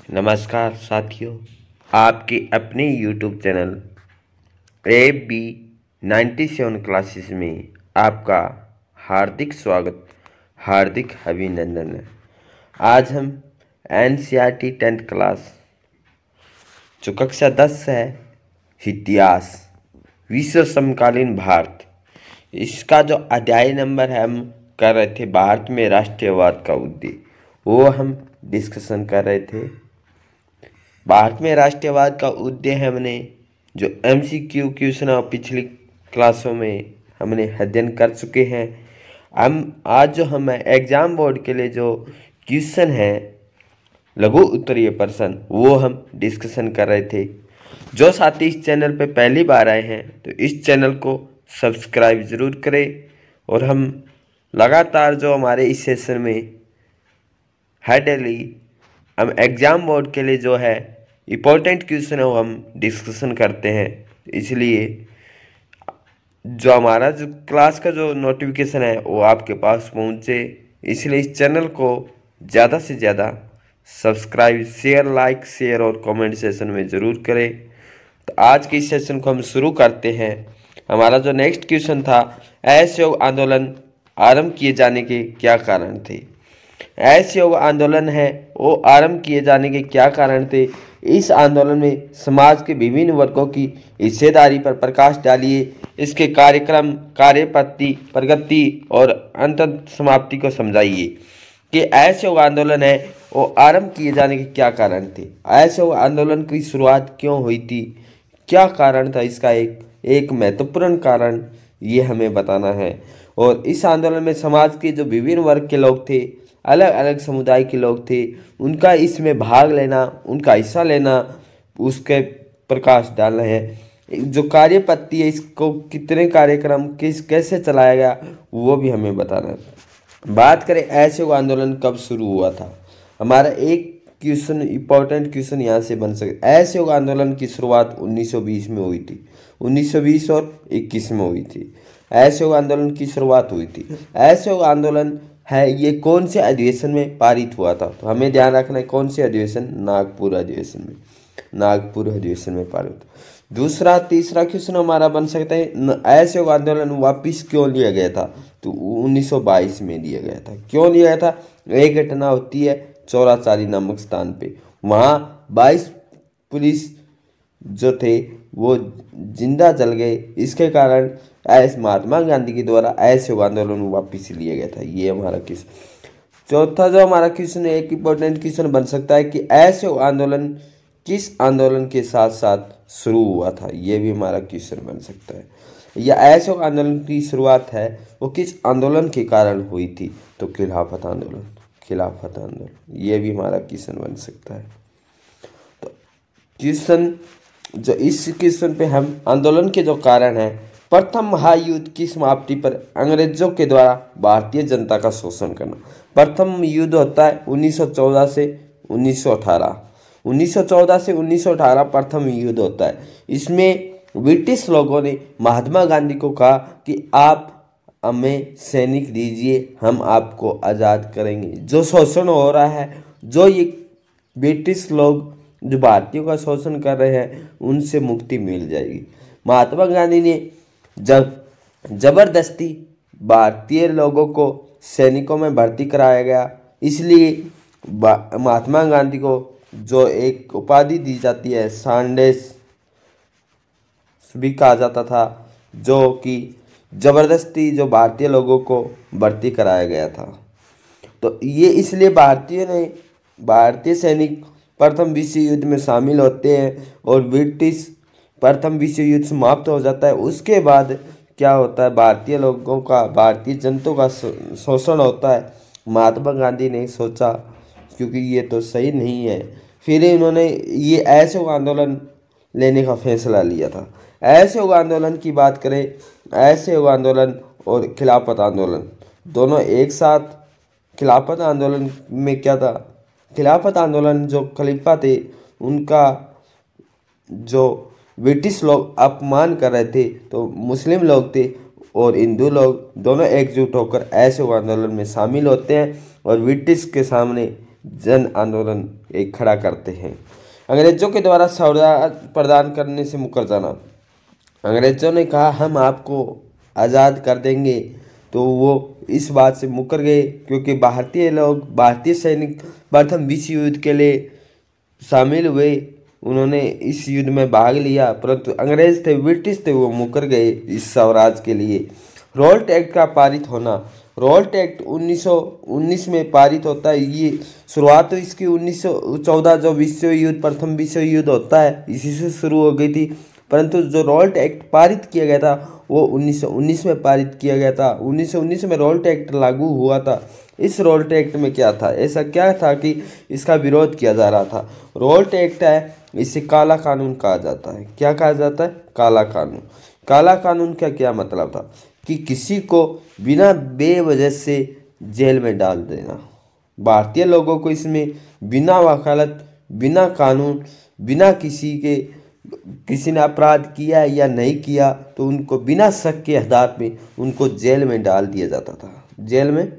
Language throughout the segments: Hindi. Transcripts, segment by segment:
नमस्कार साथियों, आपके अपने YouTube चैनल AB97 क्लासेस में आपका हार्दिक स्वागत, हार्दिक अभिनंदन है। आज हम NCERT 10th क्लास जो कक्षा 10 है, इतिहास, विश्व समकालीन भारत, इसका जो अध्याय नंबर है हम कर रहे थे भारत में राष्ट्रीयवाद का उदय, वो हम डिस्कशन कर रहे थे। भारत में राष्ट्रवाद का उदय हमने जो MCQ क्वेश्चन पिछली क्लासों में हमने अध्ययन कर चुके हैं। हम एग्जाम बोर्ड के लिए जो क्वेश्चन है लघु उत्तरीय प्रश्न वो हम डिस्कशन कर रहे थे। जो साथी इस चैनल पे पहली बार आए हैं तो इस चैनल को सब्सक्राइब ज़रूर करें और हम लगातार जो हमारे इस सेशन में है डेली हम एग्ज़ाम बोर्ड के लिए जो है इम्पोर्टेंट क्वेश्चन है वो हम डिस्कशन करते हैं। इसलिए जो हमारा जो क्लास का जो नोटिफिकेशन है वो आपके पास पहुंचे, इसलिए इस चैनल को ज़्यादा से ज़्यादा सब्सक्राइब, शेयर, लाइक, शेयर और कमेंट सेशन में ज़रूर करें। तो आज के इस सेशन को हम शुरू करते हैं। हमारा जो नेक्स्ट क्वेश्चन था, असहयोग आंदोलन आरंभ किए जाने के क्या कारण थे। असहयोग आंदोलन है वो आरंभ किए जाने के क्या कारण थे। इस आंदोलन में समाज के विभिन्न वर्गों की हिस्सेदारी पर प्रकाश डालिए। इसके कार्यक्रम, कार्यपद्धति, प्रगति और अंत समाप्ति को समझाइए कि असहयोग आंदोलन है वो आरंभ किए जाने के क्या कारण थे। असहयोग आंदोलन की शुरुआत क्यों हुई थी, क्या कारण था इसका, एक महत्वपूर्ण कारण ये हमें बताना है। और इस आंदोलन में समाज के जो विभिन्न वर्ग के लोग थे, अलग अलग समुदाय के लोग थे, उनका इसमें भाग लेना, उनका हिस्सा लेना, उसके प्रकाश डालना है। जो कार्यपद्धति है, इसको कितने कार्यक्रम कैसे चलाया गया वो भी हमें बताना है। बात करें असहयोग आंदोलन कब शुरू हुआ था, हमारा एक क्वेश्चन, इंपॉर्टेंट क्वेश्चन यहाँ से बन सके। असहयोग आंदोलन की शुरुआत 1920 में हुई थी, 1920 और 21 में हुई थी। असहयोग आंदोलन की शुरुआत हुई थी। असहयोग आंदोलन है ये कौन से अधिवेशन में पारित हुआ था, तो हमें ध्यान रखना है कौन से अधिवेशन, नागपुर अधिवेशन में, नागपुर अधिवेशन में पारित। दूसरा, तीसरा क्वेश्चन हमारा बन सकता है, असहयोग आंदोलन वापिस क्यों लिया गया था, तो 1922 में लिया गया था। क्यों लिया गया था, एक घटना होती है चौराचारी नामक स्थान पे, वहाँ 22 पुलिस जो थे वो जिंदा जल गए। इसके कारण महात्मा गांधी के द्वारा असहयोग आंदोलन वापिस लिया गया था। ये हमारा क्वेश्चन। चौथा जो हमारा क्वेश्चन है, एक इम्पोर्टेंट क्वेश्चन बन सकता है कि असहयोग आंदोलन किस आंदोलन के साथ साथ शुरू हुआ था, ये भी हमारा क्वेश्चन बन सकता है। या असहयोग आंदोलन की शुरुआत है वो किस आंदोलन के कारण हुई थी, तो खिलाफत आंदोलन, खिलाफत आंदोलन, ये भी हमारा क्वेश्चन बन सकता है। तो क्वेश्चन जो इस क्वेश्चन पे हम आंदोलन के जो कारण है, प्रथम महायुद्ध की समाप्ति पर अंग्रेजों के द्वारा भारतीय जनता का शोषण करना। प्रथम युद्ध होता है 1914 से 1918, 1914 से 1918 प्रथम युद्ध होता है। इसमें ब्रिटिश लोगों ने महात्मा गांधी को कहा कि आप हमें सैनिक दीजिए, हम आपको आज़ाद करेंगे। जो शोषण हो रहा है, जो ये ब्रिटिश लोग जो भारतीयों का शोषण कर रहे हैं, उनसे मुक्ति मिल जाएगी। महात्मा गांधी ने जब जबरदस्ती भारतीय लोगों को सैनिकों में भर्ती कराया गया, इसलिए महात्मा गांधी को जो एक उपाधि दी जाती है, सांडेस भी कहा जाता था, जो कि जबरदस्ती जो भारतीय लोगों को भर्ती कराया गया था। तो ये इसलिए भारतीय सैनिक प्रथम विश्व युद्ध में शामिल होते हैं और ब्रिटिश प्रथम विश्व युद्ध समाप्त हो जाता है। उसके बाद क्या होता है, भारतीय लोगों का, भारतीय जनता का शोषण होता है। महात्मा गांधी ने सोचा क्योंकि ये तो सही नहीं है, फिर इन्होंने ये असहयोग आंदोलन लेने का फैसला लिया था। असहयोग आंदोलन की बात करें, असहयोग आंदोलन और खिलाफत आंदोलन दोनों एक साथ। खिलाफत आंदोलन में क्या था, खिलाफत आंदोलन जो खलीफा थे उनका जो ब्रिटिश लोग अपमान कर रहे थे, तो मुस्लिम लोग थे और हिंदू लोग दोनों एकजुट होकर असहयोग आंदोलन में शामिल होते हैं और ब्रिटिश के सामने जन आंदोलन एक खड़ा करते हैं। अंग्रेजों के द्वारा स्वराज प्रदान करने से मुकर जाना। अंग्रेजों ने कहा हम आपको आज़ाद कर देंगे, तो वो इस बात से मुकर गए क्योंकि भारतीय सैनिक प्रथम विश्व युद्ध के लिए शामिल हुए। उन्होंने इस युद्ध में भाग लिया, परंतु अंग्रेज थे, ब्रिटिश थे, वो मुकर गए इस स्वराज के लिए। रोल्ट एक्ट का पारित होना। रोल्ट एक्ट 1919 में पारित होता है। ये शुरुआत तो इसकी 1914 जो प्रथम विश्व युद्ध होता है, इसी से शुरू हो गई थी, परंतु जो रोल्ट एक्ट पारित किया गया था वो 1919 में पारित किया गया था। 1919 में रोल्ट एक्ट लागू हुआ था। इस रोल्ट एक्ट में क्या था, ऐसा क्या था कि इसका विरोध किया जा रहा था। रोल्ट एक्ट है, इसे काला कानून कहा जाता है। क्या कहा जाता है? काला कानून। काला कानून का क्या मतलब था कि किसी को बिना बेवजह से जेल में डाल देना। भारतीय लोगों को इसमें बिना वकालत, बिना कानून, बिना किसी ने अपराध किया या नहीं किया तो उनको बिना शक के आधार पे उनको जेल में डाल दिया जाता था, जेल में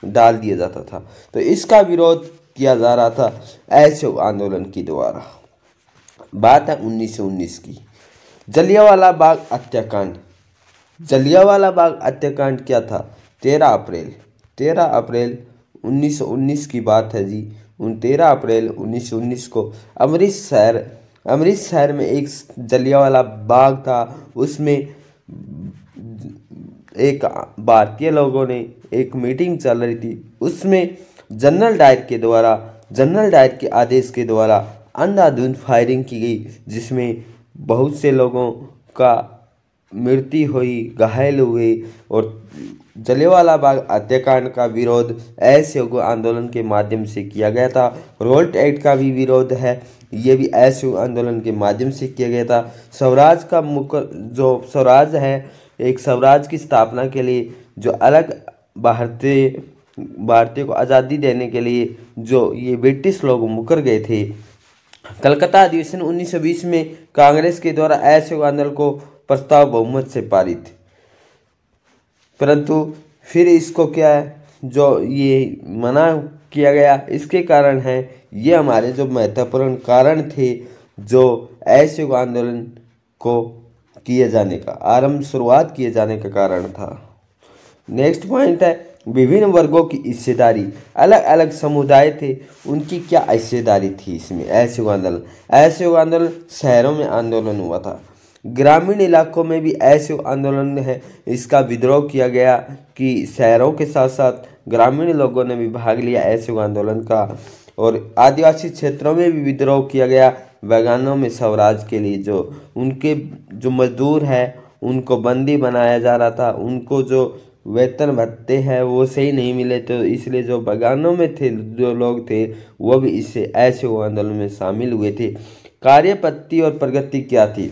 डाल दिया जाता था। तो इसका विरोध किया जा रहा था असहयोग आंदोलन के द्वारा। बात है 1919 की। जलियांवाला बाग हत्याकांड। जलियांवाला बाग हत्याकांड क्या था? 13 अप्रैल 1919 की बात है जी। 13 अप्रैल 1919 को अमृतसर में एक जलियांवाला बाग था। उसमें एक भारतीय लोगों ने एक मीटिंग चल रही थी, उसमें जनरल डायर के आदेश के द्वारा अंधाधुंध फायरिंग की गई, जिसमें बहुत से लोगों का मृत्यु हुई, घायल हुए। और जलियांवाला बाग हत्याकांड का विरोध असहयोग आंदोलन के माध्यम से किया गया था। रोल्ट एक्ट का भी विरोध है, ये भी असहयोग आंदोलन के माध्यम से किया गया था। स्वराज का जो स्वराज है, एक स्वराज की स्थापना के लिए जो अलग भारतीय को आज़ादी देने के लिए जो ये ब्रिटिश लोग मुकर गए थे। कलकत्ता अधिवेशन 1920 में कांग्रेस के द्वारा असहयोग आंदोलन को प्रस्ताव बहुमत से पारित, परंतु फिर इसको क्या है जो ये मना किया गया। इसके कारण है, ये हमारे जो महत्वपूर्ण कारण थे जो असहयोग आंदोलन को किए जाने का शुरुआत किए जाने का कारण था। नेक्स्ट पॉइंट है विभिन्न वर्गों की हिस्सेदारी। अलग अलग समुदाय थे, उनकी क्या हिस्सेदारी थी इसमें। असहयोग आंदोलन शहरों में आंदोलन हुआ था, ग्रामीण इलाकों में भी असहयोग आंदोलन है। इसका विद्रोह किया गया कि शहरों के साथ साथ ग्रामीण लोगों ने भी भाग लिया असहयोग आंदोलन का। और आदिवासी क्षेत्रों में भी विद्रोह किया गया। बागानों में स्वराज के लिए उनके जो मजदूर हैं उनको बंदी बनाया जा रहा था, उनको जो वेतन भत्ते हैं वो सही नहीं मिले, तो इसलिए जो बागानों में थे जो लोग थे वो भी इससे असहयोग आंदोलन में शामिल हुए थे। कार्यपद्धति और प्रगति क्या थी?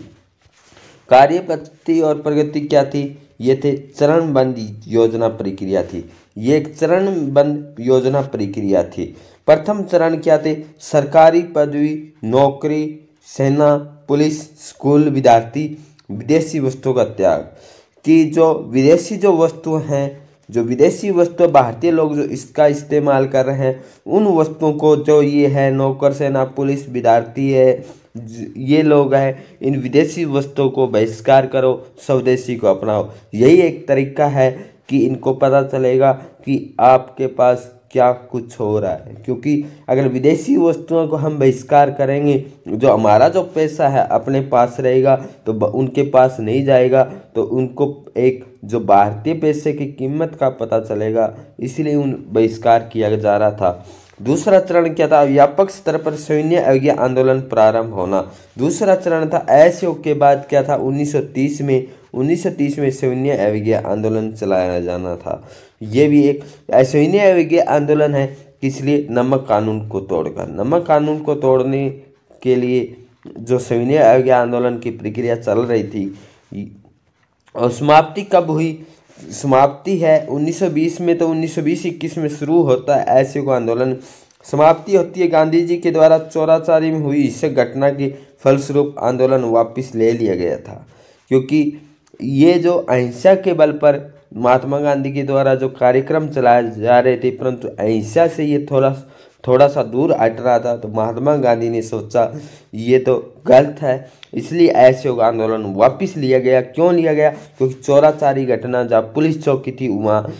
कार्यपद्धति और प्रगति क्या थी? ये थे चरणबद्ध योजना प्रक्रिया थी। ये एक चरणबद्ध योजना प्रक्रिया थी। प्रथम चरण क्या थे? सरकारी पदवी, नौकरी, सेना, पुलिस, स्कूल, विद्यार्थी, विदेशी वस्तुओं का त्याग। कि जो विदेशी वस्तु भारतीय लोग जो इसका इस्तेमाल कर रहे हैं, उन वस्तुओं को जो ये है नौकर, सेना, पुलिस, विद्यार्थी है, ये लोग हैं, इन विदेशी वस्तुओं को बहिष्कार करो, स्वदेशी को अपनाओ। यही एक तरीका है कि इनको पता चलेगा कि आपके पास क्या कुछ हो रहा है। क्योंकि अगर विदेशी वस्तुओं को हम बहिष्कार करेंगे, जो हमारा जो पैसा है अपने पास रहेगा तो उनके पास नहीं जाएगा, तो उनको एक जो भारतीय पैसे की कीमत का पता चलेगा, इसलिए उन बहिष्कार किया जा रहा था। दूसरा चरण क्या था? व्यापक स्तर पर सैन्य अवज्ञा आंदोलन प्रारंभ होना। दूसरा चरण था असहयोग के बाद क्या था? 1930 में सैन्य अवज्ञा आंदोलन चलाया जाना था। ये भी एक सैन्य अवज्ञा आंदोलन है, इसलिए नमक कानून को तोड़कर। नमक कानून को तोड़ने के लिए जो सैन्य अवज्ञा आंदोलन की प्रक्रिया चल रही थी, और समाप्ति कब हुई? समाप्ति है 1920 में, तो 1920-21 में शुरू होता है असहयोग आंदोलन। समाप्ति होती है गांधी जी के द्वारा चौराचारी में हुई इस घटना के फलस्वरूप आंदोलन वापस ले लिया गया था। क्योंकि ये जो अहिंसा के बल पर महात्मा गांधी के द्वारा जो कार्यक्रम चलाए जा रहे थे, परंतु अहिंसा से ये थोड़ा सा दूर हट रहा था, तो महात्मा गांधी ने सोचा ये तो गलत है, इसलिए असहयोग आंदोलन वापस लिया गया। क्यों लिया गया? क्योंकि चौराचारी घटना जहाँ पुलिस चौकी थी वहाँ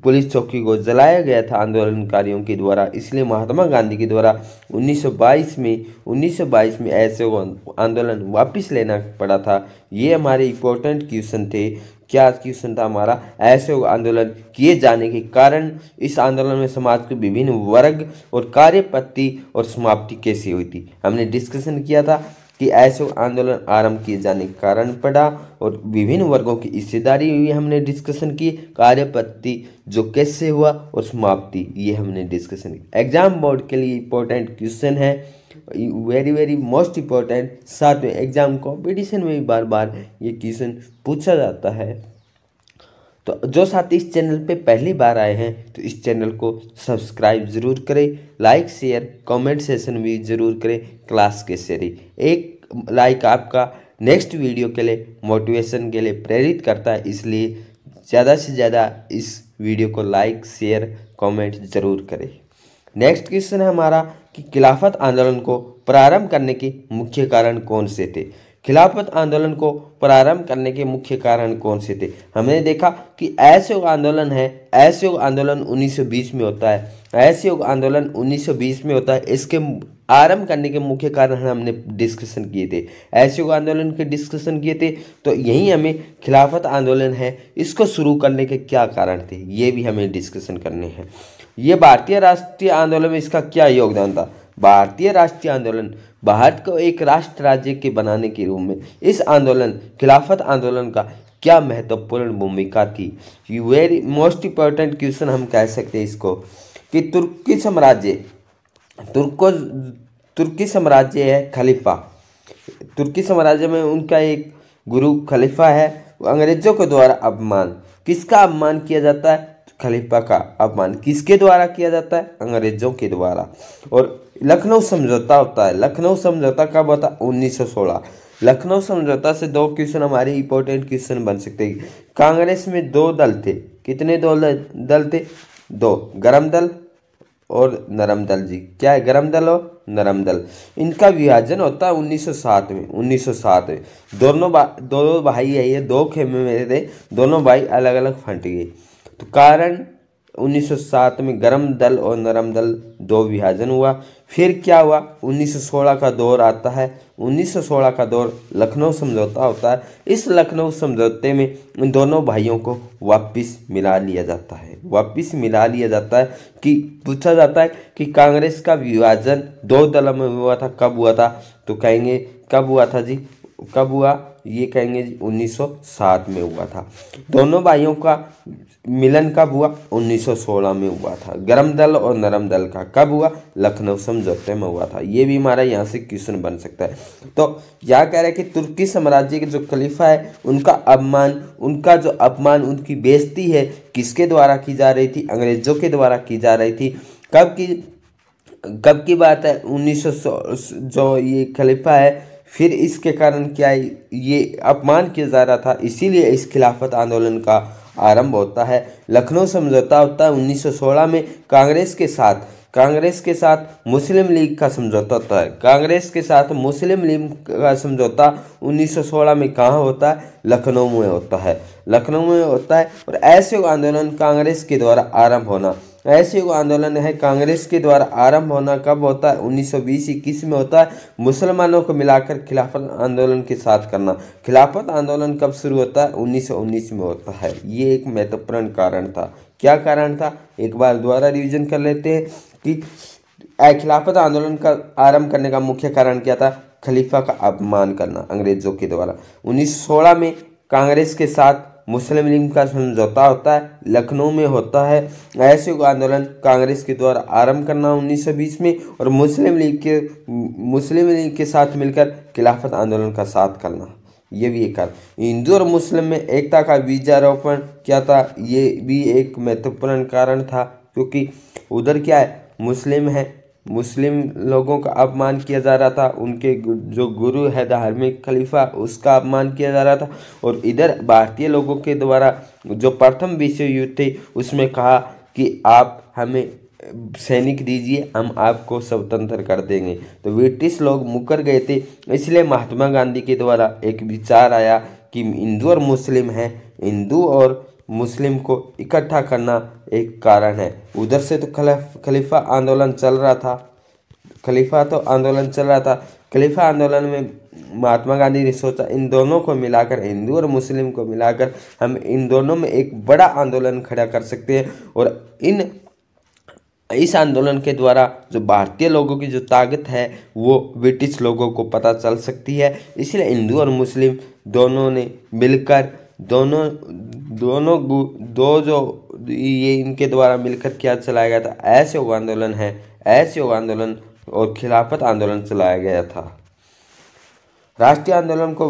पुलिस चौकी को जलाया गया था आंदोलनकारियों के द्वारा, इसलिए महात्मा गांधी के द्वारा 1922 में असहयोग आंदोलन वापस लेना पड़ा था। ये हमारे इम्पोर्टेंट क्वेश्चन थे। क्या क्वेश्चन था हमारा? असहयोग आंदोलन किए जाने के कारण इस आंदोलन में समाज के विभिन्न वर्ग और कार्यपद्धति और समाप्ति कैसी हुई थी। हमने डिस्कशन किया था कि असहयोग आंदोलन आरंभ किए जाने के कारण पड़ा और विभिन्न वर्गों की हिस्सेदारी हुई, हमने डिस्कशन की। कार्यपद्धति जो कैसे हुआ और समाप्ति, ये हमने डिस्कशन की। एग्जाम बोर्ड के लिए इंपॉर्टेंट क्वेश्चन है, वेरी मोस्ट इम्पोर्टेंट। साथ में एग्जाम कॉम्पिटिशन में भी बार बार ये क्वेश्चन पूछा जाता है। तो जो साथी इस चैनल पे पहली बार आए हैं तो इस चैनल को सब्सक्राइब जरूर करें, लाइक शेयर कमेंट सेशन भी जरूर करें। क्लास के शेयर एक लाइक आपका नेक्स्ट वीडियो के लिए मोटिवेशन के लिए प्रेरित करता है, इसलिए ज़्यादा से ज़्यादा इस वीडियो को लाइक शेयर कमेंट जरूर करें। नेक्स्ट क्वेश्चन है हमारा कि खिलाफत आंदोलन को प्रारंभ करने के मुख्य कारण कौन से थे। खिलाफत आंदोलन को प्रारंभ करने के मुख्य कारण कौन से थे? हमने देखा कि असहयोग आंदोलन है, असहयोग आंदोलन 1920 में होता है, असहयोग आंदोलन 1920 में होता है। इसके आरंभ करने के मुख्य कारण हमने डिस्कशन किए थे, असहयोग आंदोलन के डिस्कशन किए थे। तो यही हमें खिलाफत आंदोलन है, इसको शुरू करने के क्या कारण थे, ये भी हमें डिस्कशन करने हैं। ये भारतीय राष्ट्रीय आंदोलन में इसका क्या योगदान था? भारतीय राष्ट्रीय आंदोलन भारत को एक राष्ट्र राज्य के बनाने के रूप में इस आंदोलन खिलाफत आंदोलन का क्या महत्वपूर्ण भूमिका थी? वेरी मोस्ट इम्पोर्टेंट क्वेश्चन हम कह सकते हैं इसको कि तुर्की साम्राज्य है खलीफा। तुर्की साम्राज्य में उनका एक गुरु खलीफा है। अंग्रेजों के द्वारा अपमान, किसका अपमान किया जाता है? खलीफा का अपमान किसके द्वारा किया जाता है? अंग्रेजों के द्वारा। और लखनऊ समझौता होता है। लखनऊ समझौता कब होता है? 1916। लखनऊ समझौता से दो क्वेश्चन हमारे इंपॉर्टेंट क्वेश्चन बन सकते हैं। कांग्रेस में दो दल थे, कितने दल थे? दो, गरम दल और नरम दल। जी क्या है? गरम दल और नरम दल। इनका विभाजन होता है 1907 में। 1907 में दोनों भाई है, ये दो खेमे में थे, दोनों भाई अलग अलग फंट गए। तो कारण 1907 में गरम दल और नरम दल दो विभाजन हुआ। फिर क्या हुआ? 1916 का दौर आता है। 1916 का दौर लखनऊ समझौता होता है। इस लखनऊ समझौते में इन दोनों भाइयों को वापस मिला लिया जाता है। वापस मिला लिया जाता है कि पूछा जाता है कि कांग्रेस का विभाजन दो दलों में हुआ था, कब हुआ था? तो कहेंगे कब हुआ था जी? कब हुआ? ये कहेंगे 1907 में हुआ था। दोनों भाइयों का मिलन कब हुआ? 1916 में हुआ था। गरम दल और नरम दल का कब हुआ? लखनऊ समझौते में हुआ था। ये भी हमारा यहाँ से क्वेश्चन बन सकता है। तो यहाँ कह रहे हैं कि तुर्की साम्राज्य के जो खलीफा है उनका अपमान, उनकी बेइज्जती है, किसके द्वारा की जा रही थी? अंग्रेजों के द्वारा की जा रही थी। कब की बात है? 1900 जो ये खलीफा है, फिर इसके कारण क्या है? ये अपमान किया जा रहा था, इसीलिए इस खिलाफत आंदोलन का आरंभ होता है। लखनऊ समझौता होता है 1916 में। कांग्रेस के साथ मुस्लिम लीग का समझौता होता है। कांग्रेस के साथ मुस्लिम लीग का समझौता 1916 में कहाँ होता है? लखनऊ में होता है। लखनऊ में होता है। और असहयोग आंदोलन कांग्रेस के द्वारा आरंभ होना, असहयोग आंदोलन है कांग्रेस के द्वारा आरंभ होना कब होता है? 1920-21 में होता है। मुसलमानों को मिलाकर खिलाफत आंदोलन के साथ करना। खिलाफत आंदोलन कब शुरू होता है? 1919 में होता है। ये एक महत्वपूर्ण कारण था। क्या कारण था? एक बार दोबारा रिवीजन कर लेते हैं कि खिलाफत आंदोलन का आरंभ करने का मुख्य कारण क्या था? खलीफा का अपमान करना अंग्रेजों के द्वारा। 1916 में कांग्रेस के साथ मुस्लिम लीग का समझौता होता है, लखनऊ में होता है। असहयोग आंदोलन कांग्रेस के द्वारा आरंभ करना 1920 में, और मुस्लिम लीग के साथ मिलकर खिलाफत आंदोलन का साथ करना, ये भी एक कारण। हिंदू और मुस्लिम में एकता का बीजारोपण क्या था? ये भी एक महत्वपूर्ण कारण था, क्योंकि उधर क्या है? मुस्लिम लोगों का अपमान किया जा रहा था, उनके जो गुरु है धार्मिक खलीफा, उसका अपमान किया जा रहा था। और इधर भारतीय लोगों के द्वारा जो प्रथम विश्व युद्ध थे उसमें कहा कि आप हमें सैनिक दीजिए, हम आपको स्वतंत्र कर देंगे। तो ब्रिटिश लोग मुकर गए थे। इसलिए महात्मा गांधी के द्वारा एक विचार आया कि हिंदू और मुस्लिम हैं, हिंदू और मुस्लिम को इकट्ठा करना एक कारण है। उधर से तो खलीफा आंदोलन चल रहा था, खलीफा आंदोलन में महात्मा गांधी ने सोचा इन दोनों को मिलाकर, हिंदू और मुस्लिम को मिलाकर हम इन दोनों में एक बड़ा आंदोलन खड़ा कर सकते हैं और इस आंदोलन के द्वारा जो भारतीय लोगों की जो ताकत है वो ब्रिटिश लोगों को पता चल सकती है। इसलिए हिंदू और मुस्लिम दोनों ने मिलकर ये इनके द्वारा मिलकर क्या चलाया गया था, ऐसे आंदोलन और खिलाफत आंदोलन चलाया गया था। राष्ट्रीय आंदोलन को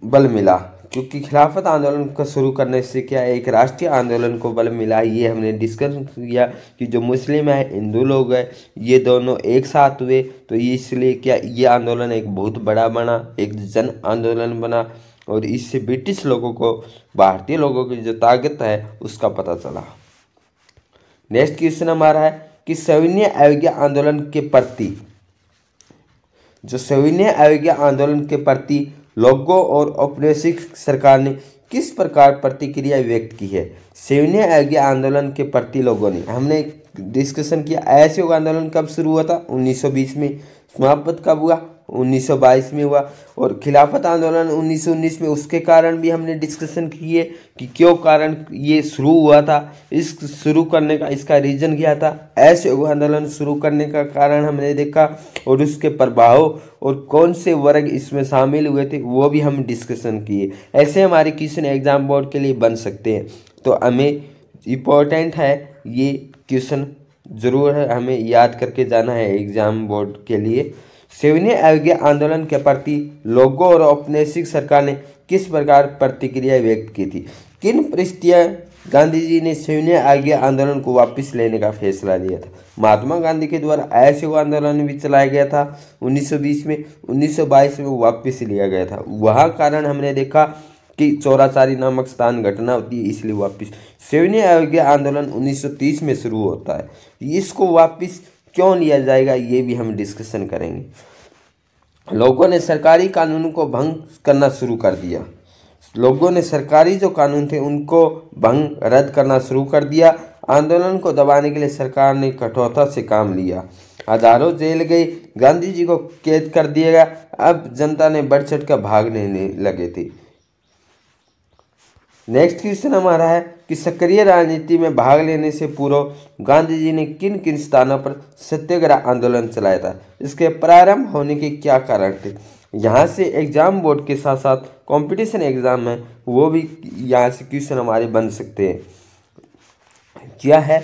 बल मिला, क्योंकि खिलाफत आंदोलन को शुरू करने से क्या एक राष्ट्रीय आंदोलन को बल मिला। ये हमने डिस्कस किया कि जो मुस्लिम है, हिंदू लोग हैं, ये दोनों एक साथ हुए, तो इसलिए क्या ये आंदोलन एक बहुत बड़ा बना, एक जन आंदोलन बना और इससे ब्रिटिश लोगों को भारतीय लोगों की जो ताकत है उसका पता चला। नेक्स्ट क्वेश्चन हमारा है कि सविनय अवज्ञा आंदोलन के प्रति, जो सविनय अवज्ञा आंदोलन के प्रति लोगों और औपनिवेशिक सरकार ने किस प्रकार प्रतिक्रिया व्यक्त की है। सविनय अवज्ञा आंदोलन के प्रति लोगों ने, हमने डिस्कशन किया असहयोग आंदोलन कब शुरू हुआ था, 1920 में, समाप्त कब हुआ, 1922 में हुआ, और खिलाफत आंदोलन 1919 में। उसके कारण भी हमने डिस्कशन किए कि क्यों कारण ये शुरू हुआ था, इस शुरू करने का इसका रीजन क्या था। असहयोग आंदोलन शुरू करने का कारण हमने देखा और उसके प्रभाव और कौन से वर्ग इसमें शामिल हुए थे वो भी हम डिस्कशन किए। ऐसे हमारे क्वेश्चन एग्जाम बोर्ड के लिए बन सकते हैं, तो हमें इम्पोर्टेंट है ये क्वेश्चन, ज़रूर है हमें याद करके जाना है एग्जाम बोर्ड के लिए। सविनय अवज्ञा आंदोलन के प्रति लोगों और औपनिवेशिक सरकार ने किस प्रकार प्रतिक्रिया व्यक्त की थी। किन परिस्थितियां गांधी जी ने सविनय अवज्ञा आंदोलन को वापस लेने का फैसला लिया था। महात्मा गांधी के द्वारा असहयोग आंदोलन भी चलाया गया था 1920 में, 1922 में वो वापस लिया गया था। वहाँ कारण हमने देखा कि चौराचारी नामक स्थान घटना होती है, इसलिए वापस। सविनय अवज्ञा आंदोलन 1930 में शुरू होता है, इसको वापस क्यों लिया जाएगा ये भी हम डिस्कशन करेंगे। लोगों ने सरकारी कानूनों को भंग करना शुरू कर दिया, लोगों ने सरकारी जो कानून थे उनको रद्द करना शुरू कर दिया। आंदोलन को दबाने के लिए सरकार ने कठोरता से काम लिया, हजारों जेल गए, गांधी जी को कैद कर दिया गया। अब जनता ने बढ़ चढ़ कर भाग लेने लगे थे। नेक्स्ट क्वेश्चन हमारा है कि सक्रिय राजनीति में भाग लेने से पूर्व गांधी जी ने किन किन स्थानों पर सत्याग्रह आंदोलन चलाया था, इसके प्रारंभ होने के क्या कारण थे। यहाँ से एग्जाम बोर्ड के साथ साथ कंपटीशन एग्जाम है वो भी यहाँ से क्वेश्चन हमारे बन सकते हैं। क्या है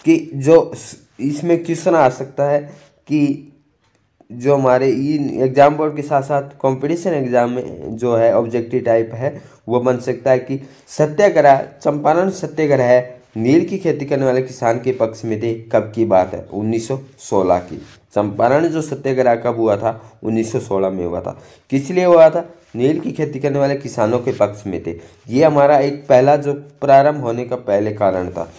कि जो इसमें क्वेश्चन आ सकता है कि जो हमारे एग्जाम बोर्ड के साथ साथ कंपटीशन एग्जाम में जो है ऑब्जेक्टिव टाइप है वो बन सकता है कि सत्याग्रह, चंपारण सत्याग्रह नील की खेती करने वाले किसान के पक्ष में थे। कब की बात है, 1916 की। चंपारण जो सत्याग्रह कब हुआ था, 1916 में हुआ था। किस लिए हुआ था, नील की खेती करने वाले किसानों के पक्ष में थे। ये हमारा एक पहला जो प्रारंभ होने का पहले कारण था।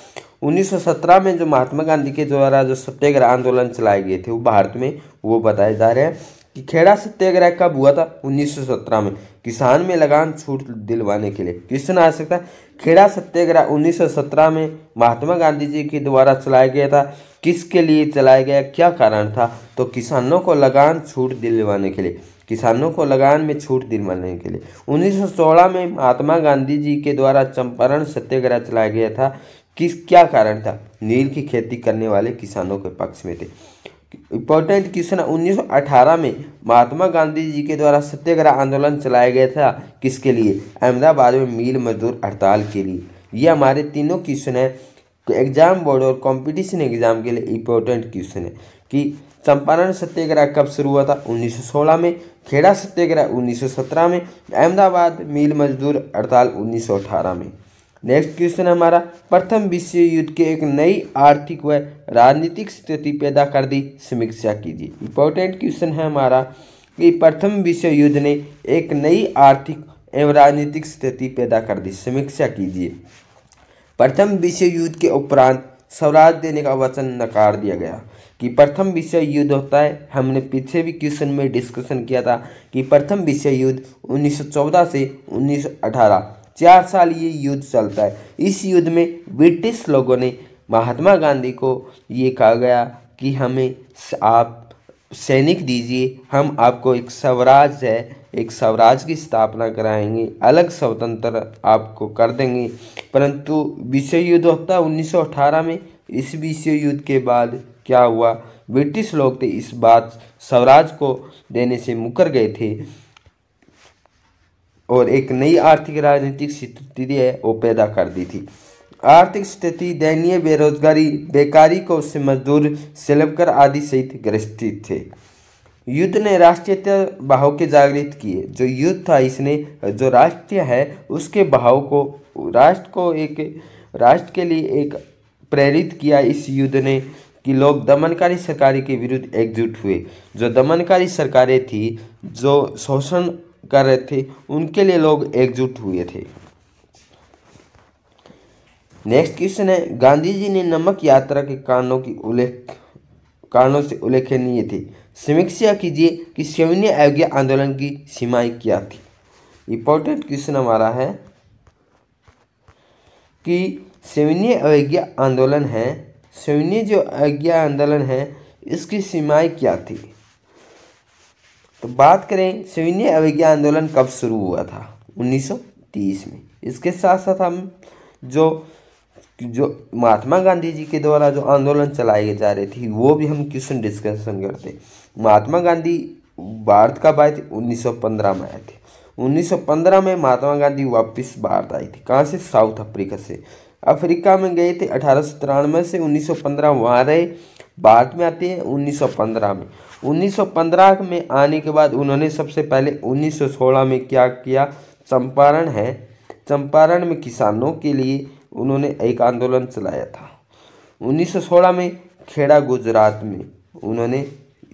1917 में जो महात्मा गांधी के द्वारा जो सत्याग्रह आंदोलन चलाए गए थे वो भारत में, वो बताए जा रहे हैं कि खेड़ा सत्याग्रह कब हुआ था, 1917 में, किसान में लगान छूट दिलवाने के लिए। क्वेश्चन आ सकता है खेड़ा सत्याग्रह 1917 में महात्मा गांधी जी के द्वारा चलाया गया था, किसके लिए चलाया गया, क्या कारण था। तो किसानों को लगान छूट दिलवाने के लिए, किसानों को लगान में छूट दिलवाने के लिए। 1916 में महात्मा गांधी जी के द्वारा चंपारण सत्याग्रह चलाया गया था, क्या कारण था, नील की खेती करने वाले किसानों के पक्ष में थे। इंपॉर्टेंट क्वेश्चन, 1918 में महात्मा गांधी जी के द्वारा सत्याग्रह आंदोलन चलाया गया था, किसके लिए, अहमदाबाद में मिल मजदूर हड़ताल के लिए। ये हमारे तीनों क्वेश्चन है एग्जाम बोर्ड और कंपटीशन एग्जाम के लिए इंपॉर्टेंट क्वेश्चन है कि चंपारण सत्याग्रह कब शुरू हुआ था, 1916 में, खेड़ा सत्याग्रह 1917 में, अहमदाबाद मिल मजदूर हड़ताल 1918 में। नेक्स्ट क्वेश्चन हमारा, प्रथम विश्व युद्ध के एक नई आर्थिक व राजनीतिक स्थिति पैदा कर दी, समीक्षा कीजिए। इंपॉर्टेंट क्वेश्चन है हमारा कि प्रथम विश्व युद्ध ने एक नई आर्थिक एवं राजनीतिक स्थिति पैदा कर दी, समीक्षा कीजिए। प्रथम विश्व युद्ध के उपरांत स्वराज देने का वचन नकार दिया गया। कि प्रथम विश्व युद्ध होता है, हमने पीछे भी क्वेश्चन में डिस्कशन किया था कि प्रथम विश्व युद्ध 1914 से 1918 4 साल ये युद्ध चलता है। इस युद्ध में ब्रिटिश लोगों ने महात्मा गांधी को ये कहा गया कि हमें आप सैनिक दीजिए, हम आपको एक स्वराज की स्थापना कराएंगे, अलग स्वतंत्र आपको कर देंगे। परंतु विश्व युद्ध होता है 1918 में। इस विश्व युद्ध के बाद क्या हुआ, ब्रिटिश लोग थे इस बात स्वराज को देने से मुकर गए थे और एक नई आर्थिक राजनीतिक स्थिति है वो पैदा कर दी थी। आर्थिक स्थिति दयनीय, बेरोजगारी, बेकारी को उससे मजदूर, सेलबकर आदि सहित ग्रसित थे। युद्ध ने राष्ट्रीय भाव के जागृत किए। जो युद्ध था इसने जो राष्ट्रीय है उसके भाव को राष्ट्र के लिए एक प्रेरित किया। इस युद्ध ने कि लोग दमनकारी सरकारों के विरुद्ध एकजुट हुए। जो दमनकारी सरकारें थी जो शोषण कर रहे थे उनके लिए लोग एकजुट हुए थे। नेक्स्ट क्वेश्चन है, गांधी जी ने नमक यात्रा के कारणों से उल्लेखनीय थे। समीक्षा कीजिए कि सविनय अवज्ञा आंदोलन की सीमाएं क्या थी। इंपॉर्टेंट क्वेश्चन हमारा है कि सविनय अवज्ञा आंदोलन है इसकी सीमाएं क्या थी। तो बात करें सविनय अवज्ञा आंदोलन कब शुरू हुआ था, 1930 में। इसके साथ साथ हम जो महात्मा गांधी जी के द्वारा जो आंदोलन चलाए जा रहे थे वो भी हम क्वेश्चन डिस्कशन करते। महात्मा गांधी भारत कब आए थे, 1915 में आए थे। 1915 में महात्मा गांधी वापस भारत आई थी। कहाँ से, साउथ अफ्रीका से। अफ्रीका में गए थे 1893 से 1915 वहाँ रहे। भारत में आते हैं 1915 में। 1915 में आने के बाद उन्होंने सबसे पहले 1916 में क्या किया, चंपारण में किसानों के लिए उन्होंने एक आंदोलन चलाया था। 1916 में खेड़ा गुजरात में उन्होंने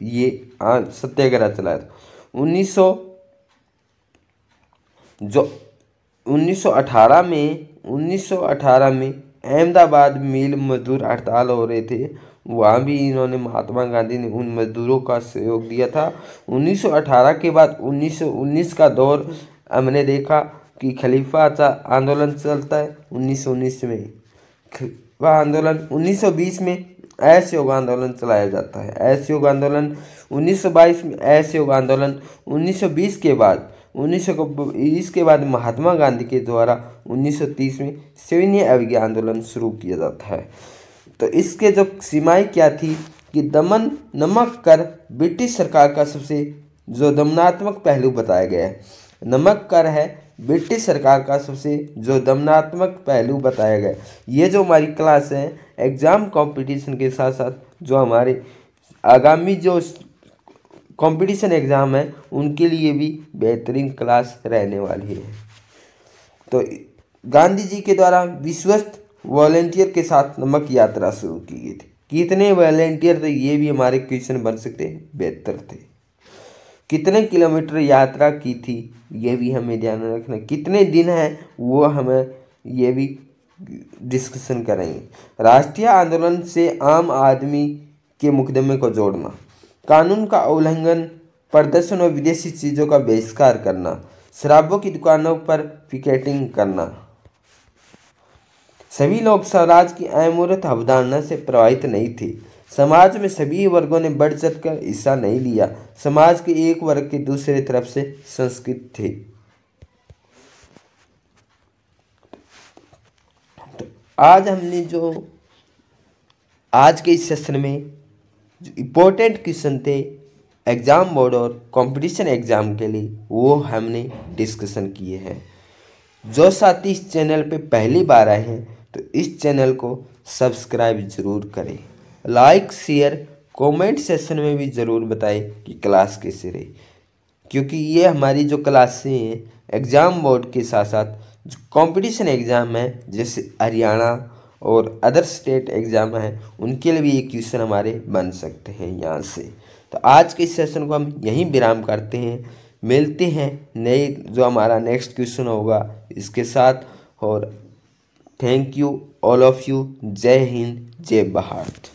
ये सत्याग्रह चलाया था। 1918 में अहमदाबाद मिल मजदूर हड़ताल हो रहे थे, वहाँ भी इन्होंने महात्मा गांधी ने उन मजदूरों का सहयोग दिया था। 1918 के बाद 1919 का दौर हमने देखा कि खलीफा आंदोलन चलता है 1919 में। वह आंदोलन 1920 में असहयोग आंदोलन चलाया जाता है। असहयोग आंदोलन 1922 में, असहयोग आंदोलन 1920 के बाद महात्मा गांधी के द्वारा 1930 में सविनय अवज्ञा आंदोलन शुरू किया जाता है। तो इसके जो सीमाएं क्या थी कि दमन, नमक कर ब्रिटिश सरकार का सबसे जो दमनात्मक पहलू बताया गया है। नमक कर है ब्रिटिश सरकार का सबसे जो दमनात्मक पहलू बताया गया। ये जो हमारी क्लास है एग्ज़ाम कंपटीशन के साथ साथ जो हमारे आगामी जो कंपटीशन एग्ज़ाम है उनके लिए भी बेहतरीन क्लास रहने वाली है। तो गांधी जी के द्वारा विश्वस्त वॉलेंटियर के साथ नमक यात्रा शुरू की गई थी। कितने वॉलेंटियर थे ये भी हमारे क्वेश्चन बन सकते हैं, 72 थे। कितने किलोमीटर यात्रा की थी ये भी हमें ध्यान रखना। कितने दिन हैं वो हमें ये भी डिस्कशन करेंगे। राष्ट्रीय आंदोलन से आम आदमी के मुकदमे को जोड़ना, कानून का उल्लंघन, प्रदर्शन और विदेशी चीज़ों का बहिष्कार करना, शराबों की दुकानों पर पिकेटिंग करना। सभी लोग स्वराज की अमूर्त अवधारणा से प्रभावित नहीं थे। समाज में सभी वर्गों ने बढ़ चढ़कर हिस्सा नहीं लिया। समाज के एक वर्ग के दूसरे तरफ से संस्कृत थे। तो आज हमने जो आज के इस सेशन में जो इम्पोर्टेंट क्वेश्चन थे एग्ज़ाम बोर्ड और कंपटीशन एग्ज़ाम के लिए वो हमने डिस्कशन किए हैं। जो साथी इस चैनल पे पहली बार आए हैं तो इस चैनल को सब्सक्राइब ज़रूर करें। लाइक, शेयर, कमेंट सेक्शन में भी ज़रूर बताएं कि क्लास कैसे रही, क्योंकि ये हमारी जो क्लासें हैं एग्ज़ाम बोर्ड के साथ साथ जो कंपटीशन एग्ज़ाम है जैसे हरियाणा और अदर स्टेट एग्ज़ाम है उनके लिए भी ये क्वेश्चन हमारे बन सकते हैं यहाँ से। तो आज के इस सेशन को हम यहीं विराम करते हैं। मिलते हैं नए जो हमारा नेक्स्ट क्वेश्चन होगा इसके साथ। और thank you all of you. जय हिंद, जय भारत।